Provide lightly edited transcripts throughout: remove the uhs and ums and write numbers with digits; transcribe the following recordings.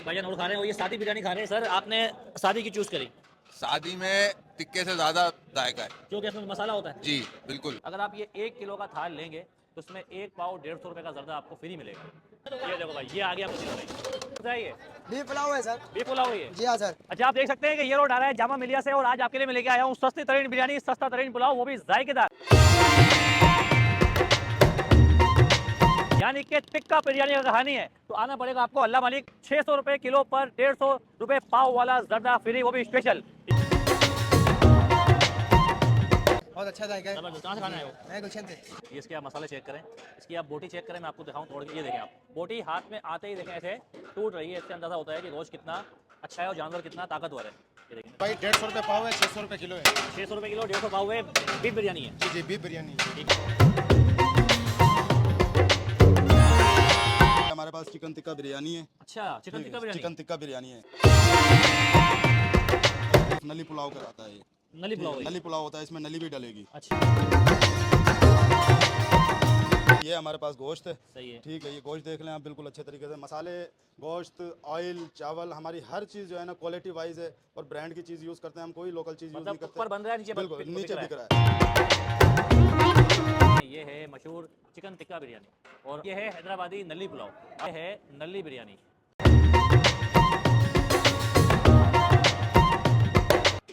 भाईजान और खा रहे हैं और ये शादी बिरयानी खा रहे हैं। सर आपने शादी की चूज करी शादी में टिक्के से ज्यादा जायका है। क्योंकि इसमें मसाला होता है। जी बिल्कुल। अगर आप ये 1 किलो का थाल लेंगे तो उसमें एक पाव 150 रुपए का जर्दा आपको फ्री मिलेगा। ये देखो भाई, ये आ गया मशीन भाई। बताइए, बीफ पुलाव है सर। बीफ पुलाव है ये। जी हाँ सर। अच्छा, आप देख सकते हैं कि ये रोड आ रहा है जामा मिलिया से और आज आपके लिए मैं लेके आया हूँ सस्ती तरीन बिरयानी, सस्ता तरीन पुलाव, वो भी जायकेदार, यानी कि टिक्का बिरयानी का कहानी है। तो आना पड़ेगा आपको अल्लाह मालिक। 600 रुपए किलो पर 150 रुपए पाव वाला जर्दा फ्री, वो भी स्पेशल। बहुत अच्छा जाएगा। जबरदस्त। कहाँ से खाना है वो? मैं गुलशन से। ये इसके आप मसाले चेक करें, इसकी आप बोटी चेक करें, मैं आपको दिखाऊं तोड़ के। ये देखें आप, बोटी हाथ में आते ही देखें ऐसे टूट रही है। इससे अंदाजा होता है कि गोश्त कितना अच्छा है और जानवर कितना ताकतवर है। ये देखें भाई 150 रुपये पाव है, 600 रुपये किलो है। 600 रुपए किलो, 150 पाव है। बीफ बिरयानी है। जी जी बीफ बिरयानी। ठीक है। हमारे पास चिकन टिक्का बिरयानी है। अच्छा, चिकन टिक्का बिरयानी। चिकन टिक्का बिरयानी है। नली पुलाव कराता है ये। नली पुलाव है। नली पुलाव होता है, इसमें नली भी डलेगी। अच्छा, ये हमारे पास गोश्त है। सही है। ठीक है, ये गोश्त देख लें आप बिल्कुल अच्छे तरीके से। मसाले, गोश्त, ऑयल, चावल, हमारी हर चीज़ जो है ना क्वालिटी वाइज है और ब्रांड की चीज़ यूज़ करते हैं हम, कोई लोकल चीज़ यूज़ नहीं मतलब करते। ऊपर बन रहा है, नीचे बिल्कुल बिक नीचे रहा बिक है। रहा है। ये है मशहूर चिकन टिक्का बिरयानी और ये है हैदराबादी नली पुलाव। ये है नली बिरयानी।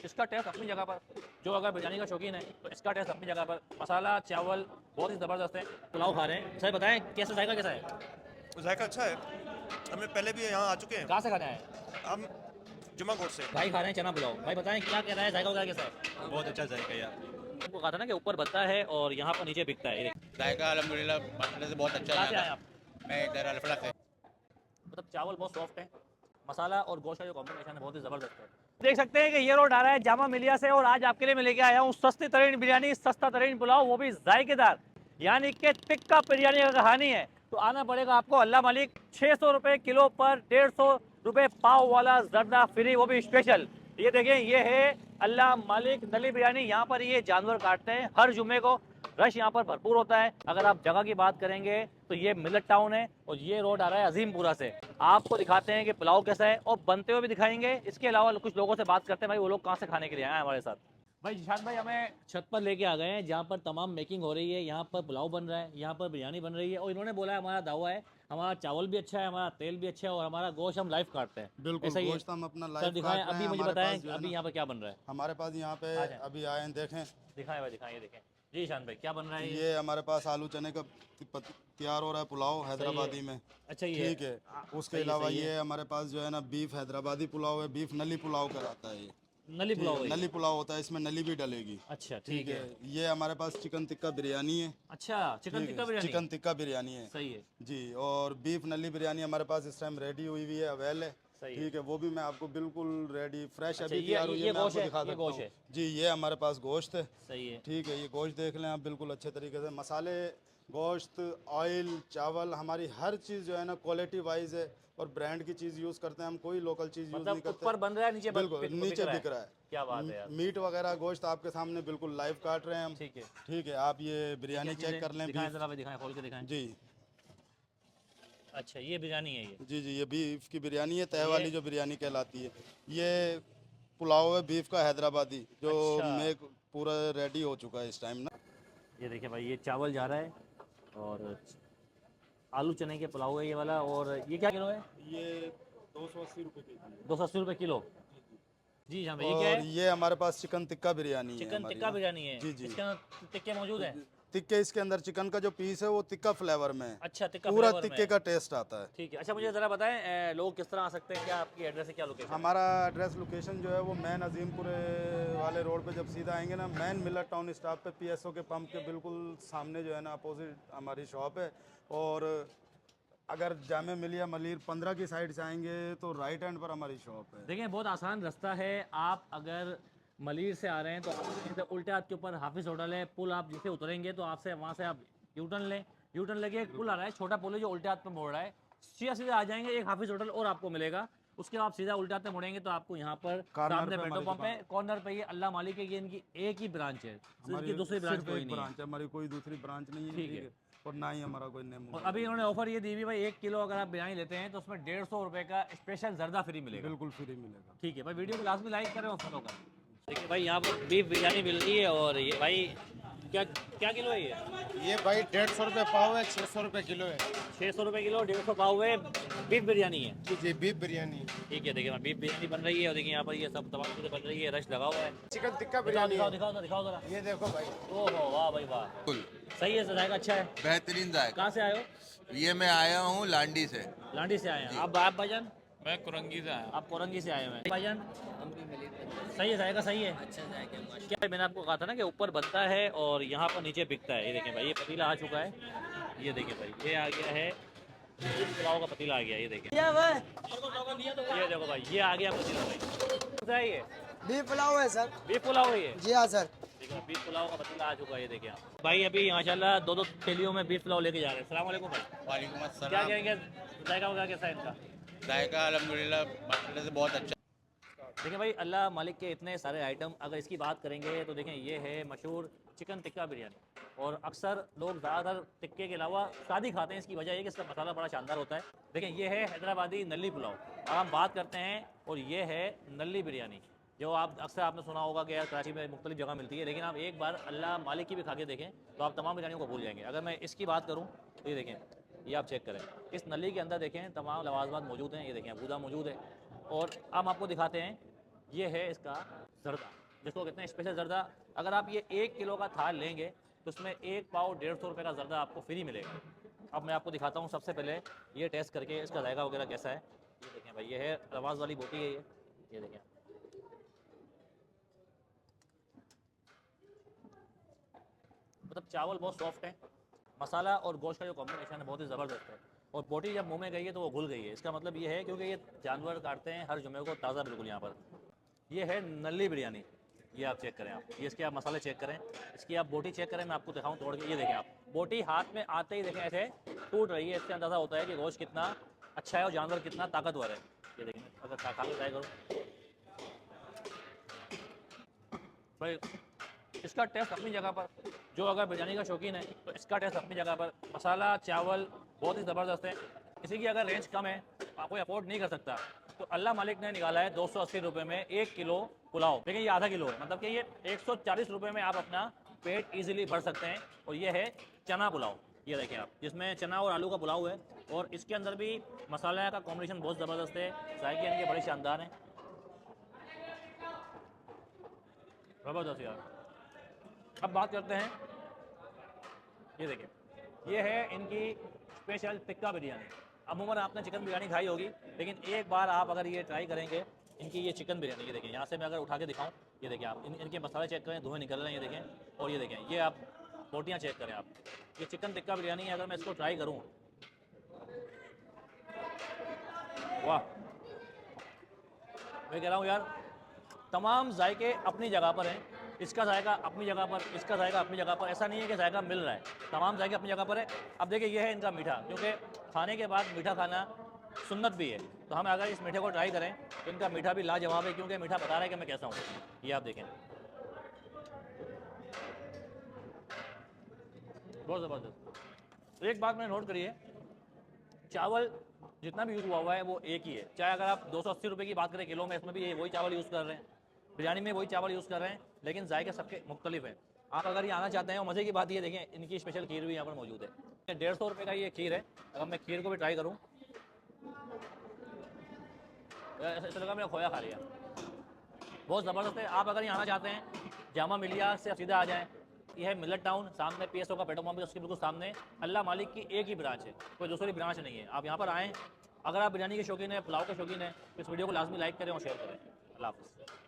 इसका टेस्ट अपनी जगह पर, जो अगर बिरयानी का शौकीन है तो इसका टेस्ट अपनी जगह पर। मसाला, चावल बहुत ही ज़बरदस्त है। पुलाव खा रहे हैं। सर बताएं कैसा जायका, कैसा है? जायका अच्छा है। हमने पहले भी यहाँ आ चुके हैं। कहाँ से खाना है? हम जुमा कोट से। भाई खा रहे हैं चना पुलाव। भाई बताएं क्या कह रहा है, जायका वगैरह कैसा है? बहुत अच्छा जायका यार। आपको कहा था ना कि ऊपर बनता है और यहाँ पर नीचे बिकता है। ये देखिए। जायका अल्हम्दुलिल्लाह माशाल्लाह से बहुत अच्छा कहाँ से है। आए आप? मैं इधर अल्फड़ा से। मतलब चावल बहुत सॉफ्ट है, मसाला और गोश्त का जो कॉम्बिनेशन है बहुत ही ज़बरदस्त है। देख सकते हैं कि ये रोड आ रहा है जामा मिलिया से और आज आपके लिए मैं लेके आया हूँ सस्ती तरीन बिरयानी, सस्ता तरीन पुलाव, वो भी जायकेदार, यानी कि टिक्का बिरयानी का कहानी है। तो आना पड़ेगा आपको अल्लाह मालिक। 600 रुपए किलो पर 150 रुपए पाव वाला जर्दा फ्री, वो भी स्पेशल। ये देखें, ये है अल्लाह मालिक नली बिरयानी। यहाँ पर ये जानवर काटते हैं हर जुम्मे को। रश यहाँ पर भरपूर होता है। अगर आप जगह की बात करेंगे तो ये मिलत टाउन है और ये रोड आ रहा है अजीमपुरा से। आपको दिखाते हैं कि पुलाव कैसा है और बनते हुए भी दिखाएंगे। इसके अलावा कुछ लोगों से बात करते हैं, भाई वो लोग कहाँ से खाने के लिए आए हैं हमारे साथ। भाई जिशान भाई हमें छत पर लेके आ गए हैं जहाँ पर तमाम मेकिंग हो रही है। यहाँ पर पुलाव बन रहा है, यहाँ पर बिरयानी बन रही है और इन्होंने बोला है हमारा दावा है, हमारा चावल भी अच्छा है, हमारा तेल भी अच्छा है और हमारा गोश्त हम लाइव काटते हैं। बिल्कुल, ऐसा ही है? गोश्त हम अपना सर लाइव दिखाएं, काट रहे अभी हैं। मुझे हमारे बताएं पास जो है अभी ना, यहाँ पर क्या बन रहा है। हमारे पास यहाँ पे आ जाएं। अभी आए हैं, देखें। दिखाएं भाई, दिखाएं, ये देखें जी ईशान भाई, क्या बन रहा है ये हमारे पास आलू चने का तैयार हो रहा है पुलाव हैदराबादी में। अच्छा ये ठीक है। उसके सही है, अलावा सही है। ये हमारे पास जो है ना बीफ हैदराबादी पुलाव है, बीफ नली पुलाव कराता है ये। नली पुलाव है ये? नली पुलाव होता है, इसमें नली भी डलेगी। अच्छा ठीक है। ये हमारे पास चिकन टिक्का बिरयानी है। अच्छा, चिकन टिक्का बिरयानी। चिकन टिक्का बिरयानी है। सही है। जी, और बीफ नली बिरयानी हमारे पास इस टाइम रेडी हुई हुई है, अवेल है। सही है। ठीक है, वो भी मैं आपको बिल्कुल रेडी फ्रेश अच्छा, अभी तैयार हुई ये है, मैं गोश्त आपको है, दिखा ये सकता गोश्त हूँ। है। जी, ये हमारे पास गोश्त है। सही है। ठीक है, ये गोश्त देख लें आप बिल्कुल अच्छे तरीके से। मसाले, गोश्त, ऑयल, चावल, हमारी हर चीज़ जो है ना क्वालिटी वाइज है और ब्रांड की चीज़ यूज़ करते हैं हम, कोई लोकल चीज़ यूज़ नहीं मतलब करते। ऊपर बन रहा है, नीचे बिल्कुल नीचे बिक रहा है। क्या बात है यार। मीट वगैरह गोश्त आपके सामने बिल्कुल लाइव काट रहे हैं हम। ठीक है। ठीक है, आप ये बिरयानी चेक कर लें। दिखाएं बीफ, जरा भाई, दिखाएं, खोल के दिखाएं। जी अच्छा, ये बिरयानी है ये? जी जी, ये बीफ की बिरयानी है, तय वाली जो बिरयानी कहलाती है। ये पुलाव है बीफ का हैदराबादी, जो अच्छा। मेक पूरा रेडी हो चुका है इस टाइम ना। ये देखिए भाई, ये चावल जा रहा है और आलू चने के पुलाव है ये वाला। और ये क्या किलो है? ये 280 रुपये के जी 280 रुपये किलो। जी हाँ भाई, ये क्या और है? ये हमारे पास चिकन टिक्का बिरयानी है चिकन हमारी टिक्का ना। बिरयानी है। जी जी, इसके अंदर टिक्के मौजूद है? टिक्के इसके अंदर चिकन का जो पीस है वो टिक्का फ्लेवर में है। अच्छा, टिक्का पूरा फ्लेवर में टिक्के है। का टेस्ट आता है। ठीक है। अच्छा मुझे ज़रा बताएं लोग किस तरह आ सकते हैं, क्या आपकी एड्रेस है, क्या लोकेशन? हमारा एड्रेस लोकेशन जो है वो मैन अजीमपुरे वाले रोड पे जब सीधा आएंगे ना, मैन मिलर टाउन स्टॉप पे पीएसओ के पंप के बिल्कुल सामने जो है ना अपोजिट हमारी शॉप है। और अगर जामे मिलिया मलिर 15 की साइड से आएंगे तो राइट हैंड पर हमारी शॉप है। देखिए बहुत आसान रास्ता है। आप अगर मलिर से आ रहे हैं तो यहीं से उल्टे हाथ के ऊपर हाफिज़ होटल है, पुल आप जिसे उतरेंगे तो आपसे वहाँ से आप यू टर्न लें। यू टर्न लेके एक पुल आ रहा है, छोटा पुल है जो उल्टे हाथ पे मोड़ रहा है। सीधा सीधा आ जाएंगे, एक हाफिज़ होटल और आपको मिलेगा। उसके बाद आप सीधा उल्टा हाथ पे मुड़ेंगे तो आपको यहाँ पर कॉर्नर सामने पे पेट्रोल हमारी पंप है। कॉर्नर पे ये अल्लाह मालिक है, ये इनकी एक ही ब्रांच है, इनकी दूसरी ब्रांच सिर्फ कोई एक नहीं है। ब्रांच है हमारी, कोई दूसरी ब्रांच नहीं है। ठीक ठीक है। है, और ना ही हमारा कोई नेम। और अभी इन्होंने ऑफर ये दी हुई भाई 1 किलो अगर आप बिरयानी लेते हैं तो उसमें 150 रुपए का स्पेशल जर्दा फ्री मिलेगा। बिल्कुल फ्री मिलेगा। ठीक है भाई, वीडियो को लास्ट में लाइक करें और फॉलो करें। देखिए भाई यहाँ पर बीफ बिरयानी मिल रही है और ये भाई क्या क्या किलो है ये भाई 150 रुपये पाव है, 600 रुपये किलो है। 600 रुपये किलो, 150 पाव है, बीफ बिरयानी है। जी जी, बीफ बिरयानी। ठीक है, देखिए बीफ बिरयानी बन रही है और देखिए यहाँ पर ये सब तमाम चीज़ें बन रही है, रश लगा हुआ है। चिकन टिक्का दिखाओ बिरयानी दिखाओ है। दिखाओ दिखाओ जरा। ये देखो भाई। ओहो वाह भाई वाह, बिल्कुल सही है, जायका अच्छा है। बेहतरीन जायका। कहाँ से आए हो? ये मैं आया हूँ लांडी से। लांडी से आए हैं आप भाईजान? मैं कुरंगी से आया। आप कोरंगी से आए हुए हैं भाईजान? सही है, जायका सही है, अच्छा जायका। क्या मैंने आपको कहा था ना कि ऊपर बनता है और यहाँ पर नीचे बिकता है। ये देखें भाई, ये पतीला आ चुका है, ये देखें भाई, ये आ गया है पुलाव का पतीला आ गया। ये देखें, ये देखो भाई, ये आ गया पतीला भाई। ये बीफ पुलाव है सर। बीफ पुलाव है ये। जी हाँ सर। देखिए बीफ पुलाव का पतीला आ चुका है, ये देखिए आप भाई। अभी माशाल्लाह 2-2 थैलियों में बीफ पुलाव लेके जा रहे हैं। अस्सलाम वालेकुम भाई। वालेकुम क्या अस्सलाम। कहेंगे, जायका वगैरह कैसा है इनका? जायका अल्हम्दुलिल्लाह माशाल्लाह से बहुत अच्छा। देखिए भाई, अल्लाह मालिक के इतने सारे आइटम, अगर इसकी बात करेंगे तो देखें ये है मशहूर चिकन टिक्का बिरयानी। और अक्सर लोग ज़्यादातर टिक्के के अलावा सादी खाते हैं, इसकी वजह ये कि इसका मसाला बड़ा शानदार होता है। देखें ये है हैदराबादी नल्ली पुलाव। अब हम बात करते हैं और ये है नल्ली बिरयानी, जो आप अक्सर आपने सुना होगा कि यार कराची में मुख्तलिफ जगह मिलती है, लेकिन आप एक बार अल्लाह मालिक की भी खा के देखें तो आप तमाम बिरयानियों को भूल जाएंगे। अगर मैं इसकी बात करूँ तो ये देखें, ये आप चेक करें, इस नली के अंदर देखें तमाम लवाजमात मौजूद हैं। ये देखें बूदा मौजूद है और हम आपको दिखाते हैं, ये है इसका जर्दा, जिसको कहते हैं स्पेशल जर्दा। अगर आप ये 1 किलो का थाल लेंगे तो उसमें 1 पाव 150 रुपये का जर्दा आपको फ्री मिलेगा। अब मैं आपको दिखाता हूँ सबसे पहले ये टेस्ट करके इसका जायका वगैरह कैसा है। ये देखें भाई, ये है रवाज वाली बोटी है ये देखें। मतलब चावल बहुत सॉफ्ट है, मसाला और गोश्त का जो कॉम्बिनेशन है बहुत ही ज़बरदस्त है। और बोटी जब मुंह में गई है तो वो घुल गई है। इसका मतलब ये है क्योंकि ये जानवर काटते हैं हर जुमे को ताज़ा बिल्कुल यहाँ पर। ये है नल्ली बिरयानी, ये आप चेक करें, आप ये इसके आप मसाले चेक करें, इसकी आप बोटी चेक करें। मैं आपको दिखाऊं तोड़ के, ये देखें आप, बोटी हाथ में आते ही देखें ऐसे टूट रही है। इससे अंदाज़ा होता है कि गोश्त कितना अच्छा है और जानवर कितना ताकतवर है। ये देखें, अगर खा के ट्राई करो भाई, इसका टेस्ट अपनी जगह पर। जो अगर बिरयानी का शौकीन है तो इसका टेस्ट अपनी जगह पर। मसाला चावल बहुत ही ज़बरदस्त है। किसी की अगर रेंज कम है, कोई अफोर्ड नहीं कर सकता, तो अल्लाह मालिक ने निकाला है 280 रुपये में 1 किलो पुलाव। देखिए ये आधा किलो है, मतलब कि ये 140 रुपये में आप अपना पेट इजीली भर सकते हैं। और ये है चना पुलाव, ये देखें आप, जिसमें चना और आलू का पुलाव है और इसके अंदर भी मसाला का कॉम्बिनेशन बहुत ज़बरदस्त है। जायके इनके बड़े शानदार हैं, ज़बरदस्त यार। अब बात करते हैं, ये देखिए, ये है इनकी स्पेशल टिक्का बिरयानी। अमूमन आपने चिकन बिरयानी खाई होगी, लेकिन एक बार आप अगर ये ट्राई करेंगे इनकी ये चिकन बिरयानी। ये देखें, यहाँ से मैं अगर उठा के दिखाऊं, ये देखें आप, इनके मसाले चेक करें, धुएँ निकल रहे हैं, ये देखें। और ये देखें, ये आप बोटियाँ चेक करें आप, ये चिकन टिक्का बिरयानी है। अगर मैं इसको ट्राई करूँ, वाह, मैं कह रहा हूँ यार, तमाम जायके अपनी जगह पर हैं। इसका जायका अपनी जगह पर, इसका जायका अपनी जगह पर। ऐसा नहीं है कि जायका मिल रहा है, तमाम जायके अपनी जगह पर है। अब देखिए ये है इनका मीठा, क्योंकि खाने के बाद मीठा खाना सुन्नत भी है, तो हम अगर इस मीठे को ट्राई करें तो इनका मीठा भी लाजवाब है, क्योंकि मीठा बता रहा है कि मैं कैसा हूँ। ये आप देखें, बहुत ज़बरदस्त। एक बात मैंने नोट करी है, चावल जितना भी यूज़ हुआ है वो एक ही है। चाहे अगर आप 280 रुपये की बात करें किलो में, इसमें भी वही चावल यूज़ कर रहे हैं, बिरयानी में वही चावल यूज़ कर रहे हैं, लेकिन जायके सबके मुख्तलिफ हैं। आप अगर ये आना चाहते हैं, और मज़े की बात ये देखें, इनकी स्पेशल खीर भी यहाँ पर मौजूद है। 150 रुपये का ये खीर है। अगर मैं खीर को भी ट्राई करूँ, ऐसा लगा मैंने खोया खा लिया, बहुत ज़बरदस्त है। आप अगर यहाँ आना चाहते हैं, जामा मिलिया से सीधा आ जाएँ, यह है मिलट टाउन, सामने PSO का पेट्रोल पंप है, उसके बिल्कुल सामने अल्लाह मालिक की एक ही ब्रांच है, कोई दूसरी ब्रांच नहीं है। आप यहाँ पर आएँ, अगर आप बिरयानी के शौकीन हैं, पुलाव के शौकीन हैं, तो इस वीडियो को लाजमी लाइक करें और शेयर करें। अल्लाह हाफ़िज़।